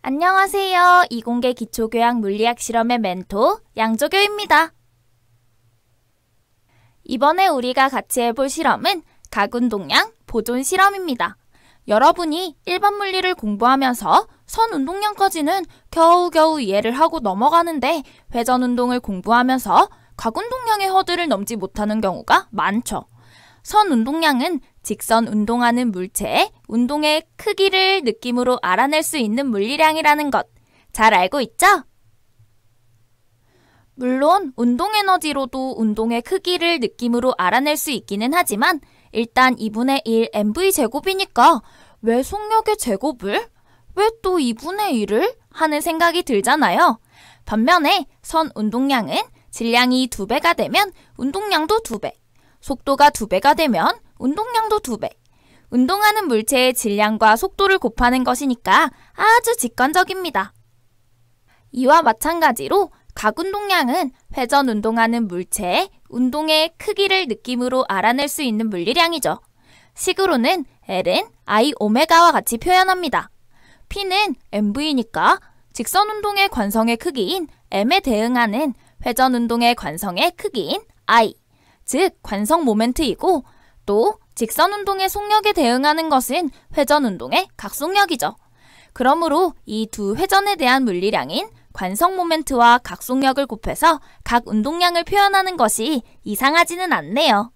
안녕하세요. 이공계 기초교양 물리학 실험의 멘토 양조교입니다. 이번에 우리가 같이 해볼 실험은 각운동량 보존 실험입니다. 여러분이 일반 물리를 공부하면서 선운동량까지는 겨우겨우 이해를 하고 넘어가는데 회전운동을 공부하면서 각운동량의 허들을 넘지 못하는 경우가 많죠. 선운동량은 직선 운동하는 물체의 운동의 크기를 느낌으로 알아낼 수 있는 물리량이라는 것 잘 알고 있죠? 물론 운동에너지로도 운동의 크기를 느낌으로 알아낼 수 있기는 하지만 일단 2분의 1 mv 제곱이니까 왜 속력의 제곱을? 왜 또 2분의 1을? 하는 생각이 들잖아요. 반면에 선 운동량은 질량이 2배가 되면 운동량도 2배, 속도가 2배가 되면 운동량도 2배. 운동하는 물체의 질량과 속도를 곱하는 것이니까 아주 직관적입니다. 이와 마찬가지로 각운동량은 회전 운동하는 물체의 운동의 크기를 느낌으로 알아낼 수 있는 물리량이죠. 식으로는 L은 I 오메가와 같이 표현합니다. P는 mv니까 직선 운동의 관성의 크기인 m에 대응하는 회전 운동의 관성의 크기인 I, 즉 관성 모멘트이고 또 직선 운동의 속력에 대응하는 것은 회전 운동의 각속력이죠. 그러므로 이 두 회전에 대한 물리량인 관성 모멘트와 각속력을 곱해서 각 운동량을 표현하는 것이 이상하지는 않네요.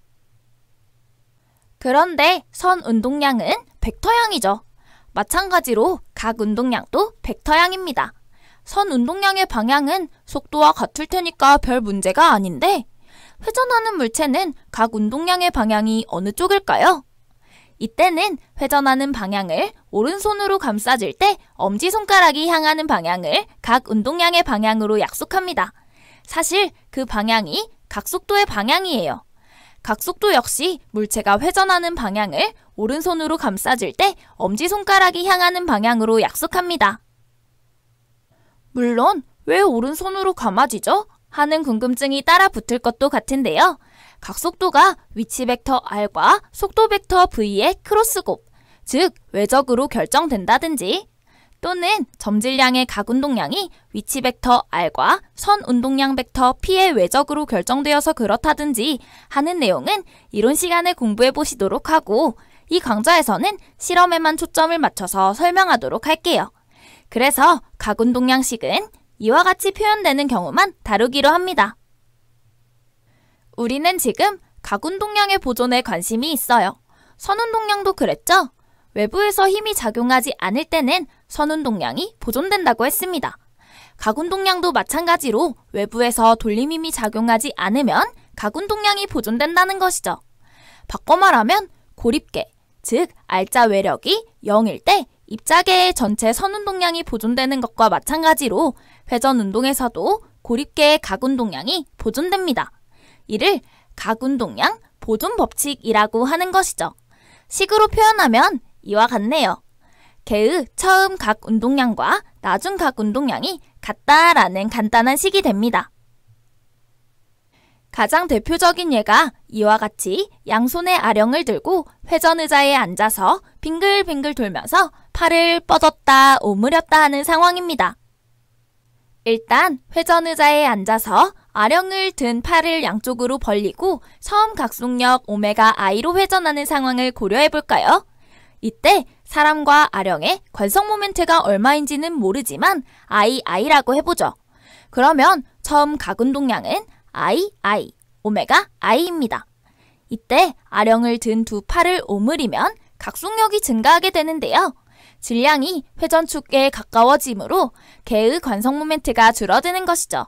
그런데 선 운동량은 벡터형이죠. 마찬가지로 각 운동량도 벡터형입니다. 선 운동량의 방향은 속도와 같을 테니까 별 문제가 아닌데 회전하는 물체는 각 운동량의 방향이 어느 쪽일까요? 이때는 회전하는 방향을 오른손으로 감싸줄 때 엄지손가락이 향하는 방향을 각 운동량의 방향으로 약속합니다. 사실 그 방향이 각속도의 방향이에요. 각속도 역시 물체가 회전하는 방향을 오른손으로 감싸줄 때 엄지손가락이 향하는 방향으로 약속합니다. 물론 왜 오른손으로 감아지죠? 하는 궁금증이 따라 붙을 것도 같은데요. 각속도가 위치 벡터 r과 속도 벡터 v의 크로스곱, 즉 외적으로 결정된다든지 또는 점질량의 각운동량이 위치 벡터 r과 선 운동량 벡터 p의 외적으로 결정되어서 그렇다든지 하는 내용은 이론 시간에 공부해 보시도록 하고 이 강좌에서는 실험에만 초점을 맞춰서 설명하도록 할게요. 그래서 각운동량식은 이와 같이 표현되는 경우만 다루기로 합니다. 우리는 지금 각운동량의 보존에 관심이 있어요. 선운동량도 그랬죠? 외부에서 힘이 작용하지 않을 때는 선운동량이 보존된다고 했습니다. 각운동량도 마찬가지로 외부에서 돌림힘이 작용하지 않으면 각운동량이 보존된다는 것이죠. 바꿔 말하면 고립계, 즉 R자 외력이 0일 때 입자계의 전체 선운동량이 보존되는 것과 마찬가지로 회전운동에서도 고립계의 각운동량이 보존됩니다. 이를 각운동량 보존 법칙이라고 하는 것이죠. 식으로 표현하면 이와 같네요. 개의 처음 각운동량과 나중 각운동량이 같다라는 간단한 식이 됩니다. 가장 대표적인 예가 이와 같이 양손에 아령을 들고 회전의자에 앉아서 빙글빙글 돌면서 팔을 뻗었다 오므렸다 하는 상황입니다. 일단 회전의자에 앉아서 아령을 든 팔을 양쪽으로 벌리고 처음 각속력 오메가 i로 회전하는 상황을 고려해 볼까요? 이때 사람과 아령의 관성 모멘트가 얼마인지는 모르지만 i라고 해보죠. 그러면 처음 각운동량은 I, 오메가 i입니다. 이때 아령을 든 두 팔을 오므리면 각속력이 증가하게 되는데요. 질량이 회전축에 가까워지므로 개의 관성 모멘트가 줄어드는 것이죠.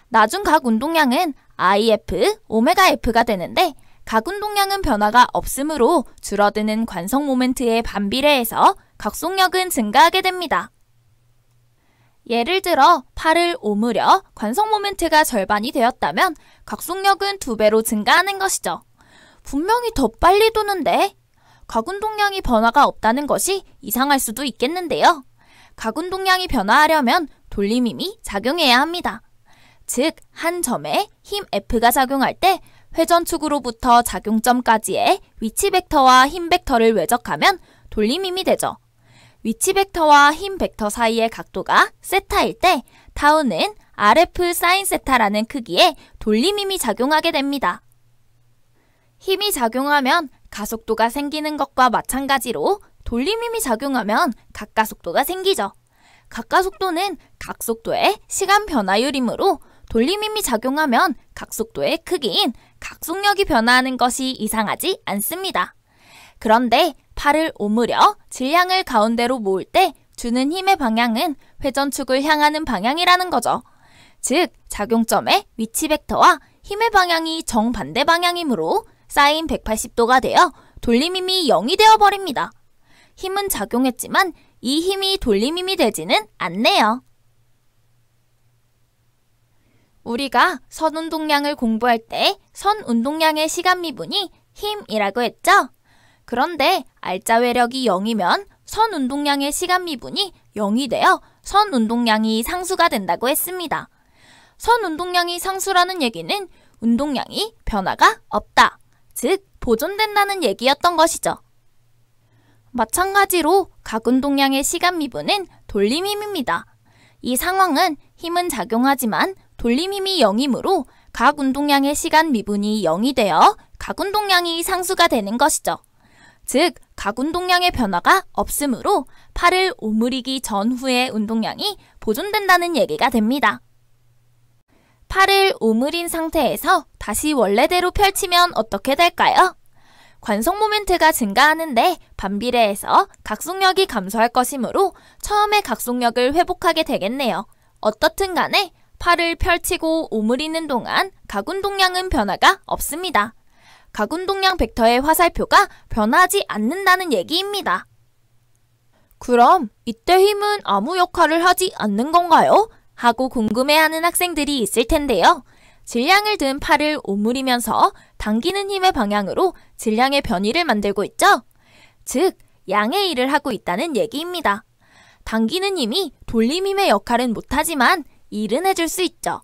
나중 각운동량은 IF, 오메가 F가 되는데 각운동량은 변화가 없으므로 줄어드는 관성 모멘트에 반비례해서 각속력은 증가하게 됩니다. 예를 들어 팔을 오므려 관성 모멘트가 절반이 되었다면 각속력은 2배로 증가하는 것이죠. 분명히 더 빨리 도는데 각운동량이 변화가 없다는 것이 이상할 수도 있겠는데요. 각운동량이 변화하려면 돌림힘이 작용해야 합니다. 즉, 한 점에 힘 F가 작용할 때 회전축으로부터 작용점까지의 위치 벡터와 힘 벡터를 외적하면 돌림힘이 되죠. 위치 벡터와 힘 벡터 사이의 각도가 세타일 때 타우는 RF 사인 세타라는 크기의 돌림힘이 작용하게 됩니다. 힘이 작용하면 가속도가 생기는 것과 마찬가지로 돌림힘이 작용하면 각가속도가 생기죠. 각가속도는 각속도의 시간 변화율이므로 돌림힘이 작용하면 각속도의 크기인 각속력이 변화하는 것이 이상하지 않습니다. 그런데 팔을 오므려 질량을 가운데로 모을 때 주는 힘의 방향은 회전축을 향하는 방향이라는 거죠. 즉, 작용점의 위치 벡터와 힘의 방향이 정반대 방향이므로 사인 180도가 되어 돌림힘이 0이 되어버립니다. 힘은 작용했지만 이 힘이 돌림힘이 되지는 않네요. 우리가 선 운동량을 공부할 때 선 운동량의 시간 미분이 힘이라고 했죠? 그런데 알짜 외력이 0이면 선 운동량의 시간 미분이 0이 되어 선 운동량이 상수가 된다고 했습니다. 선 운동량이 상수라는 얘기는 운동량이 변화가 없다, 즉 보존된다는 얘기였던 것이죠. 마찬가지로 각 운동량의 시간 미분은 돌림힘입니다. 이 상황은 힘은 작용하지만 돌림힘이 0이므로 각 운동량의 시간 미분이 0이 되어 각 운동량이 상수가 되는 것이죠. 즉, 각 운동량의 변화가 없으므로 팔을 오므리기 전후의 운동량이 보존된다는 얘기가 됩니다. 팔을 오므린 상태에서 다시 원래대로 펼치면 어떻게 될까요? 관성 모멘트가 증가하는데 반비례해서 각속력이 감소할 것이므로 처음의 각속력을 회복하게 되겠네요. 어떻든 간에 팔을 펼치고 오므리는 동안 각 운동량은 변화가 없습니다. 각 운동량 벡터의 화살표가 변하지 않는다는 얘기입니다. 그럼 이때 힘은 아무 역할을 하지 않는 건가요? 하고 궁금해하는 학생들이 있을 텐데요. 질량을 든 팔을 오므리면서 당기는 힘의 방향으로 질량의 변이를 만들고 있죠? 즉, 양의 일을 하고 있다는 얘기입니다. 당기는 힘이 돌림힘의 역할은 못하지만 일은 해줄 수 있죠.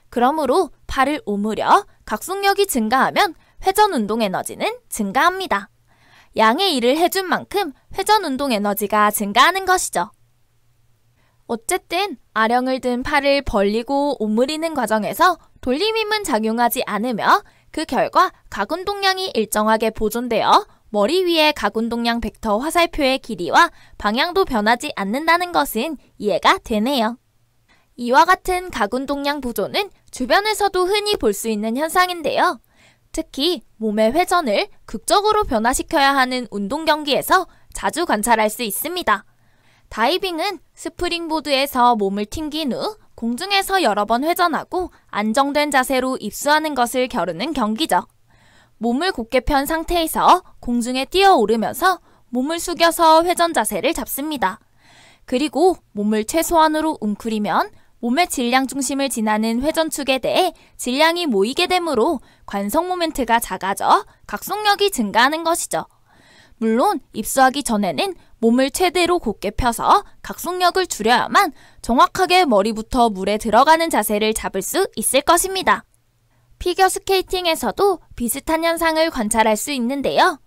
그러므로 팔을 오므려 각속력이 증가하면 회전 운동 에너지는 증가합니다. 양의 일을 해준 만큼 회전 운동 에너지가 증가하는 것이죠. 어쨌든 아령을 든 팔을 벌리고 오므리는 과정에서 돌림힘은 작용하지 않으며 그 결과 각 운동량이 일정하게 보존되어 머리 위의 각 운동량 벡터 화살표의 길이와 방향도 변하지 않는다는 것은 이해가 되네요. 이와 같은 각 운동량 보존은 주변에서도 흔히 볼 수 있는 현상인데요. 특히 몸의 회전을 극적으로 변화시켜야 하는 운동 경기에서 자주 관찰할 수 있습니다. 다이빙은 스프링보드에서 몸을 튕긴 후 공중에서 여러 번 회전하고 안정된 자세로 입수하는 것을 겨루는 경기죠. 몸을 곧게 편 상태에서 공중에 뛰어오르면서 몸을 숙여서 회전 자세를 잡습니다. 그리고 몸을 최소한으로 웅크리면 몸의 질량 중심을 지나는 회전축에 대해 질량이 모이게 되므로 관성 모멘트가 작아져 각속력이 증가하는 것이죠. 물론 입수하기 전에는 몸을 최대로 곧게 펴서 각속력을 줄여야만 정확하게 머리부터 물에 들어가는 자세를 잡을 수 있을 것입니다. 피겨스케이팅에서도 비슷한 현상을 관찰할 수 있는데요.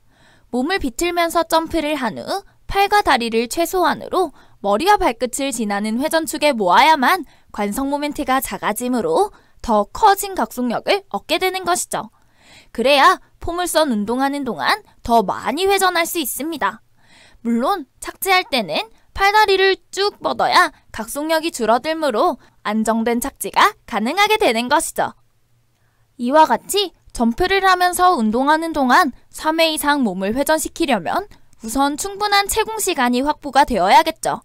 몸을 비틀면서 점프를 한 후 팔과 다리를 최소한으로 머리와 발끝을 지나는 회전축에 모아야만 관성 모멘트가 작아지므로 더 커진 각속력을 얻게 되는 것이죠. 그래야 포물선 운동하는 동안 더 많이 회전할 수 있습니다. 물론 착지할 때는 팔다리를 쭉 뻗어야 각속력이 줄어들므로 안정된 착지가 가능하게 되는 것이죠. 이와 같이 점프를 하면서 운동하는 동안 3회 이상 몸을 회전시키려면 우선 충분한 채공 시간이 확보가 되어야겠죠.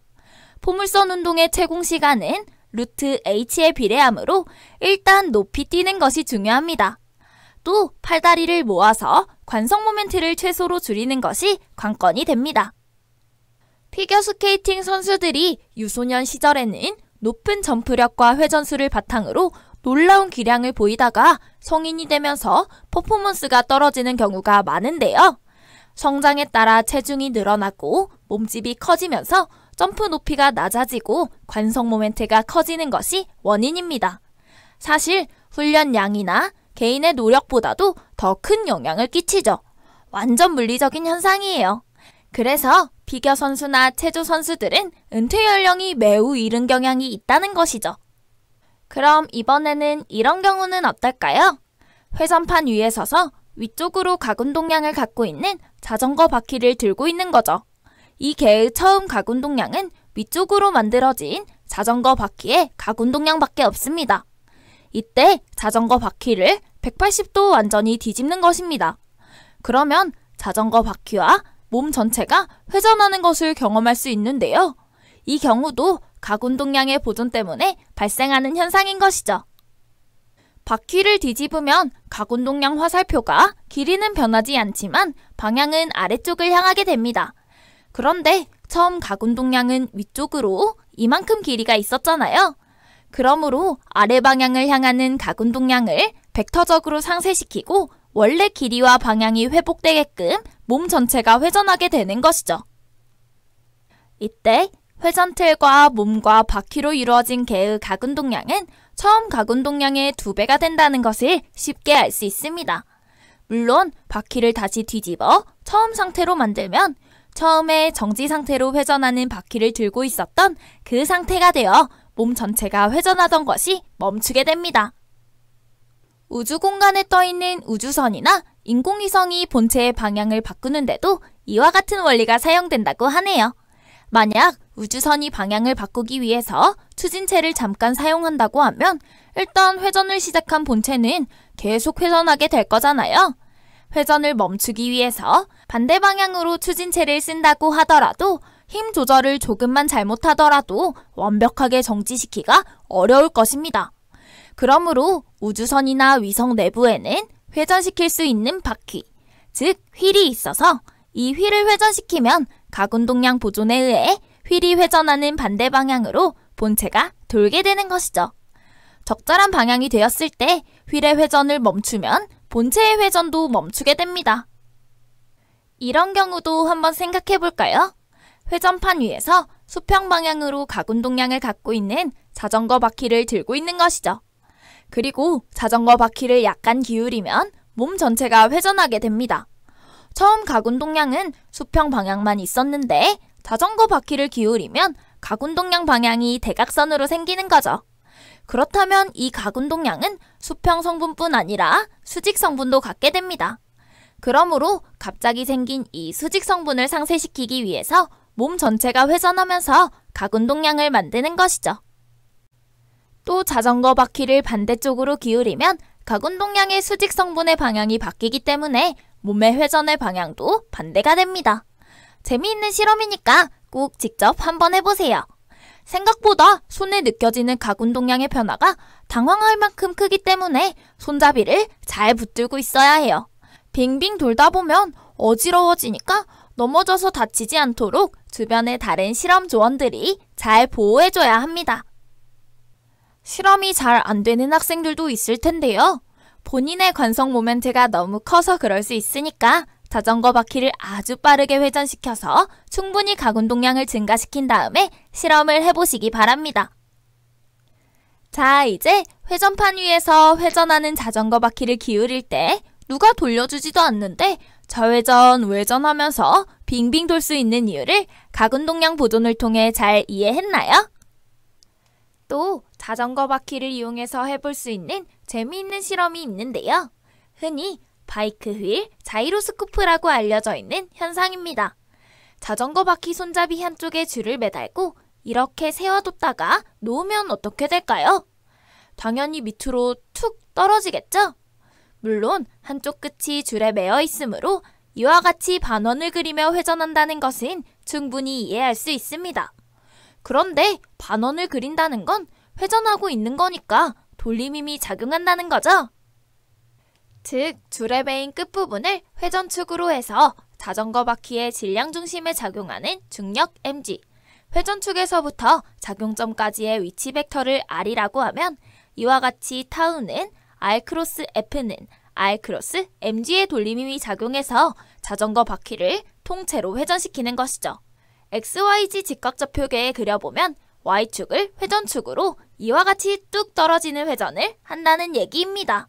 포물선 운동의 채공 시간은 루트 h에 비례하므로 일단 높이 뛰는 것이 중요합니다. 또 팔다리를 모아서 관성 모멘트를 최소로 줄이는 것이 관건이 됩니다. 피겨스케이팅 선수들이 유소년 시절에는 높은 점프력과 회전수를 바탕으로 놀라운 기량을 보이다가 성인이 되면서 퍼포먼스가 떨어지는 경우가 많은데요. 성장에 따라 체중이 늘어나고 몸집이 커지면서 점프 높이가 낮아지고 관성 모멘트가 커지는 것이 원인입니다. 사실 훈련 양이나 개인의 노력보다도 더 큰 영향을 끼치죠. 완전 물리적인 현상이에요. 그래서 피겨 선수나 체조 선수들은 은퇴 연령이 매우 이른 경향이 있다는 것이죠. 그럼 이번에는 이런 경우는 어떨까요? 회전판 위에 서서 위쪽으로 가군동량을 갖고 있는 자전거 바퀴를 들고 있는 거죠. 이 개의 처음 가군동량은 위쪽으로 만들어진 자전거 바퀴의 가군동량밖에 없습니다. 이때 자전거 바퀴를 180도 완전히 뒤집는 것입니다. 그러면 자전거 바퀴와 몸 전체가 회전하는 것을 경험할 수 있는데요. 이 경우도 가군동량의 보존 때문에 발생하는 현상인 것이죠. 바퀴를 뒤집으면 가군동량 화살표가 길이는 변하지 않지만 방향은 아래쪽을 향하게 됩니다. 그런데 처음 가군동량은 위쪽으로 이만큼 길이가 있었잖아요. 그러므로 아래 방향을 향하는 가군동량을 벡터적으로 상쇄시키고 원래 길이와 방향이 회복되게끔 몸 전체가 회전하게 되는 것이죠. 이때 회전틀과 몸과 바퀴로 이루어진 개의 가군동량은 처음 가군동량의 2배가 된다는 것을 쉽게 알 수 있습니다. 물론 바퀴를 다시 뒤집어 처음 상태로 만들면 처음에 정지 상태로 회전하는 바퀴를 들고 있었던 그 상태가 되어 몸 전체가 회전하던 것이 멈추게 됩니다. 우주 공간에 떠있는 우주선이나 인공위성이 본체의 방향을 바꾸는데도 이와 같은 원리가 사용된다고 하네요. 만약 우주선이 방향을 바꾸기 위해서 추진체를 잠깐 사용한다고 하면 일단 회전을 시작한 본체는 계속 회전하게 될 거잖아요. 회전을 멈추기 위해서 반대 방향으로 추진체를 쓴다고 하더라도 힘 조절을 조금만 잘못하더라도 완벽하게 정지시키기가 어려울 것입니다. 그러므로 우주선이나 위성 내부에는 회전시킬 수 있는 바퀴, 즉 휠이 있어서 이 휠을 회전시키면 가군동량 보존에 의해 휠이 회전하는 반대 방향으로 본체가 돌게 되는 것이죠. 적절한 방향이 되었을 때 휠의 회전을 멈추면 본체의 회전도 멈추게 됩니다. 이런 경우도 한번 생각해 볼까요? 회전판 위에서 수평 방향으로 가군동량을 갖고 있는 자전거 바퀴를 들고 있는 것이죠. 그리고 자전거 바퀴를 약간 기울이면 몸 전체가 회전하게 됩니다. 처음 가군동량은 수평 방향만 있었는데 자전거 바퀴를 기울이면 가군동량 방향이 대각선으로 생기는 거죠. 그렇다면 이 가군동량은 수평 성분뿐 아니라 수직 성분도 갖게 됩니다. 그러므로 갑자기 생긴 이 수직 성분을 상쇄시키기 위해서 몸 전체가 회전하면서 가군동량을 만드는 것이죠. 또 자전거 바퀴를 반대쪽으로 기울이면 가군동량의 수직 성분의 방향이 바뀌기 때문에 몸의 회전의 방향도 반대가 됩니다. 재미있는 실험이니까 꼭 직접 한번 해보세요. 생각보다 손에 느껴지는 가군동량의 변화가 당황할 만큼 크기 때문에 손잡이를 잘 붙들고 있어야 해요. 빙빙 돌다 보면 어지러워지니까 넘어져서 다치지 않도록 주변의 다른 실험 조원들이 잘 보호해줘야 합니다. 실험이 잘 안 되는 학생들도 있을 텐데요. 본인의 관성 모멘트가 너무 커서 그럴 수 있으니까 자전거 바퀴를 아주 빠르게 회전시켜서 충분히 가군동량을 증가시킨 다음에 실험을 해보시기 바랍니다. 자, 이제 회전판 위에서 회전하는 자전거 바퀴를 기울일 때 누가 돌려주지도 않는데 좌회전, 우회전하면서 빙빙 돌 수 있는 이유를 가군동량 보존을 통해 잘 이해했나요? 또 자전거 바퀴를 이용해서 해볼 수 있는 재미있는 실험이 있는데요. 흔히 바이크 휠 자이로스코프라고 알려져 있는 현상입니다. 자전거 바퀴 손잡이 한쪽에 줄을 매달고 이렇게 세워뒀다가 놓으면 어떻게 될까요? 당연히 밑으로 툭 떨어지겠죠? 물론 한쪽 끝이 줄에 매어 있으므로 이와 같이 반원을 그리며 회전한다는 것은 충분히 이해할 수 있습니다. 그런데 반원을 그린다는 건 회전하고 있는 거니까 돌림힘이 작용한다는 거죠. 즉, 줄에 매인 끝부분을 회전축으로 해서 자전거 바퀴의 질량 중심에 작용하는 중력 mg, 회전축에서부터 작용점까지의 위치 벡터를 r이라고 하면 이와 같이 타우는 r 크로스 f는 r 크로스 mg의 돌림힘이 작용해서 자전거 바퀴를 통째로 회전시키는 것이죠. XYZ 직각좌표계에 그려보면 Y축을 회전축으로 이와 같이 뚝 떨어지는 회전을 한다는 얘기입니다.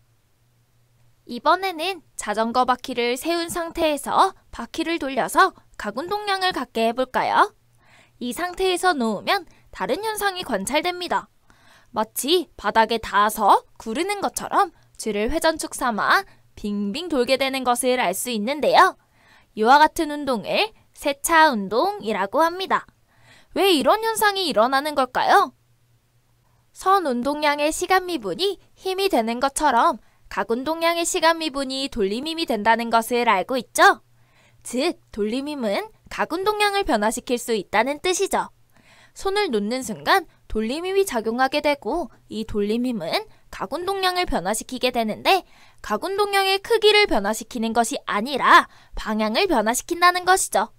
이번에는 자전거 바퀴를 세운 상태에서 바퀴를 돌려서 가군동량을 갖게 해볼까요? 이 상태에서 놓으면 다른 현상이 관찰됩니다. 마치 바닥에 닿아서 구르는 것처럼 줄을 회전축 삼아 빙빙 돌게 되는 것을 알 수 있는데요. 이와 같은 운동을 세차 운동이라고 합니다. 왜 이런 현상이 일어나는 걸까요? 선 운동량의 시간 미분이 힘이 되는 것처럼 각 운동량의 시간 미분이 돌림 힘이 된다는 것을 알고 있죠? 즉, 돌림 힘은 각 운동량을 변화시킬 수 있다는 뜻이죠. 손을 놓는 순간 돌림 힘이 작용하게 되고 이 돌림 힘은 각 운동량을 변화시키게 되는데 각 운동량의 크기를 변화시키는 것이 아니라 방향을 변화시킨다는 것이죠.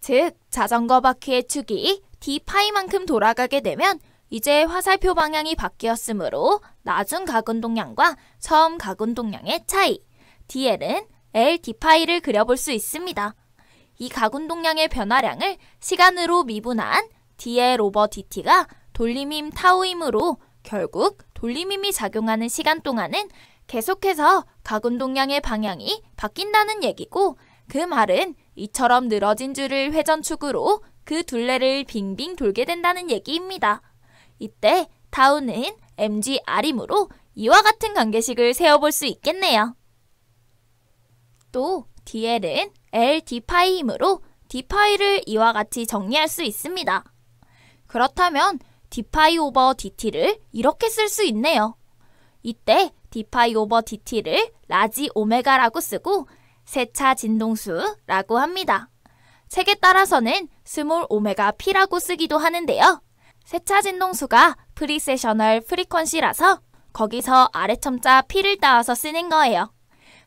즉, 자전거 바퀴의 축이 d파이만큼 돌아가게 되면 이제 화살표 방향이 바뀌었으므로 나중 가군동량과 처음 가군동량의 차이, dl은 L d파이를 그려볼 수 있습니다. 이 가군동량의 변화량을 시간으로 미분한 dl 오버 dt가 돌림힘 타우이므로 결국 돌림힘이 작용하는 시간 동안은 계속해서 가군동량의 방향이 바뀐다는 얘기고, 그 말은 이처럼 늘어진 줄을 회전축으로 그 둘레를 빙빙 돌게 된다는 얘기입니다. 이때 타우는 mgR이므로 이와 같은 관계식을 세워볼 수 있겠네요. 또 dl은 L d파이이므로 d파이를 이와 같이 정리할 수 있습니다. 그렇다면 d파이 오버 dt를 이렇게 쓸 수 있네요. 이때 d파이 오버 dt를 라지 오메가라고 쓰고 세차 진동수라고 합니다. 책에 따라서는 스몰 오메가 p라고 쓰기도 하는데요. 세차 진동수가 프리세셔널 프리퀀시라서 거기서 아래첨자 p를 따와서 쓰는 거예요.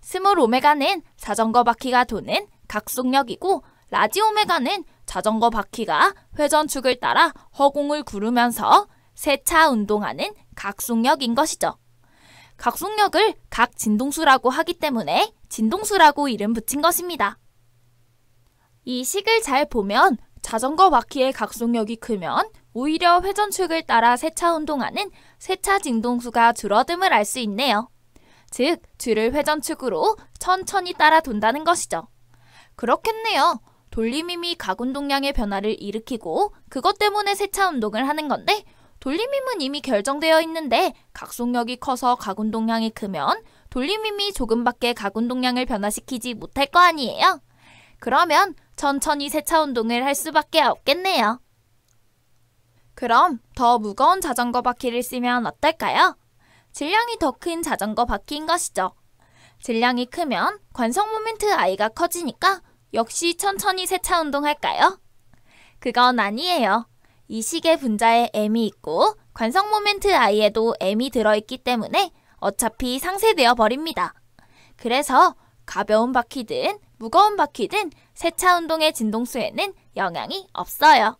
스몰 오메가는 자전거 바퀴가 도는 각속력이고 라지 오메가는 자전거 바퀴가 회전축을 따라 허공을 구르면서 세차 운동하는 각속력인 것이죠. 각속력을 각진동수라고 하기 때문에 진동수라고 이름 붙인 것입니다. 이 식을 잘 보면 자전거 바퀴의 각속력이 크면 오히려 회전축을 따라 세차 운동하는 세차 진동수가 줄어듦을 알 수 있네요. 즉, 줄을 회전축으로 천천히 따라 돈다는 것이죠. 그렇겠네요. 돌림힘이 가군동량의 변화를 일으키고 그것 때문에 세차 운동을 하는 건데, 돌림힘은 이미 결정되어 있는데 각속력이 커서 가군동량이 크면 돌림힘이 조금밖에 가군동량을 변화시키지 못할 거 아니에요? 그러면 천천히 세차 운동을 할 수밖에 없겠네요. 그럼 더 무거운 자전거 바퀴를 쓰면 어떨까요? 질량이 더 큰 자전거 바퀴인 것이죠. 질량이 크면 관성 모멘트 I가 커지니까 역시 천천히 세차 운동할까요? 그건 아니에요. 이 식의 분자에 M이 있고 관성 모멘트 I에도 M이 들어있기 때문에 어차피 상쇄되어 버립니다. 그래서 가벼운 바퀴든 무거운 바퀴든 세차 운동의 진동수에는 영향이 없어요.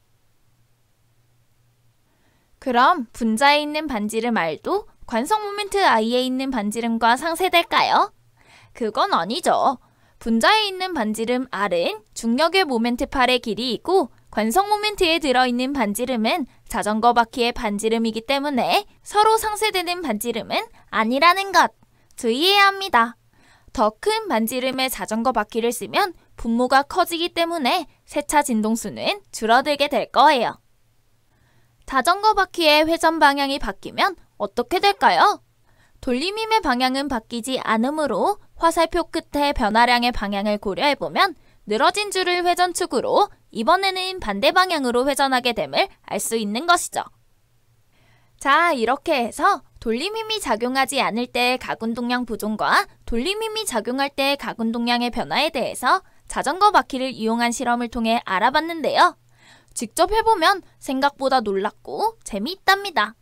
그럼 분자에 있는 반지름 R도 관성 모멘트 I에 있는 반지름과 상쇄될까요? 그건 아니죠. 분자에 있는 반지름 R은 중력의 모멘트 8의 길이이고 관성 모멘트에 들어있는 반지름은 자전거 바퀴의 반지름이기 때문에 서로 상쇄되는 반지름은 아니라는 것 주의해야 합니다. 더 큰 반지름의 자전거 바퀴를 쓰면 분모가 커지기 때문에 세차 진동수는 줄어들게 될 거예요. 자전거 바퀴의 회전 방향이 바뀌면 어떻게 될까요? 돌림힘의 방향은 바뀌지 않으므로 화살표 끝에 변화량의 방향을 고려해보면 늘어진 줄을 회전축으로 이번에는 반대 방향으로 회전하게 됨을 알 수 있는 것이죠. 자, 이렇게 해서 돌림힘이 작용하지 않을 때의 가군동량 보존과 돌림힘이 작용할 때의 가군동량의 변화에 대해서 자전거 바퀴를 이용한 실험을 통해 알아봤는데요. 직접 해보면 생각보다 놀랍고 재미있답니다.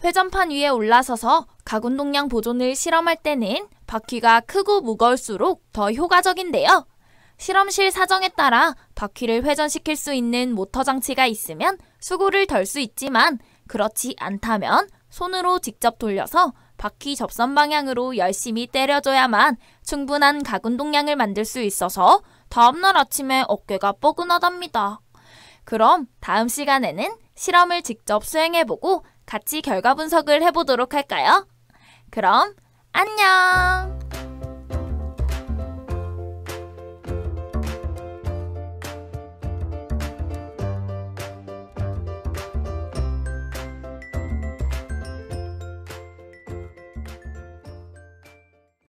회전판 위에 올라서서 가군동량 보존을 실험할 때는 바퀴가 크고 무거울수록 더 효과적인데요. 실험실 사정에 따라 바퀴를 회전시킬 수 있는 모터 장치가 있으면 수고를 덜 수 있지만 그렇지 않다면 손으로 직접 돌려서 바퀴 접선 방향으로 열심히 때려줘야만 충분한 가군동량을 만들 수 있어서 다음날 아침에 어깨가 뻐근하답니다. 그럼 다음 시간에는 실험을 직접 수행해보고 같이 결과 분석을 해보도록 할까요? 그럼 안녕!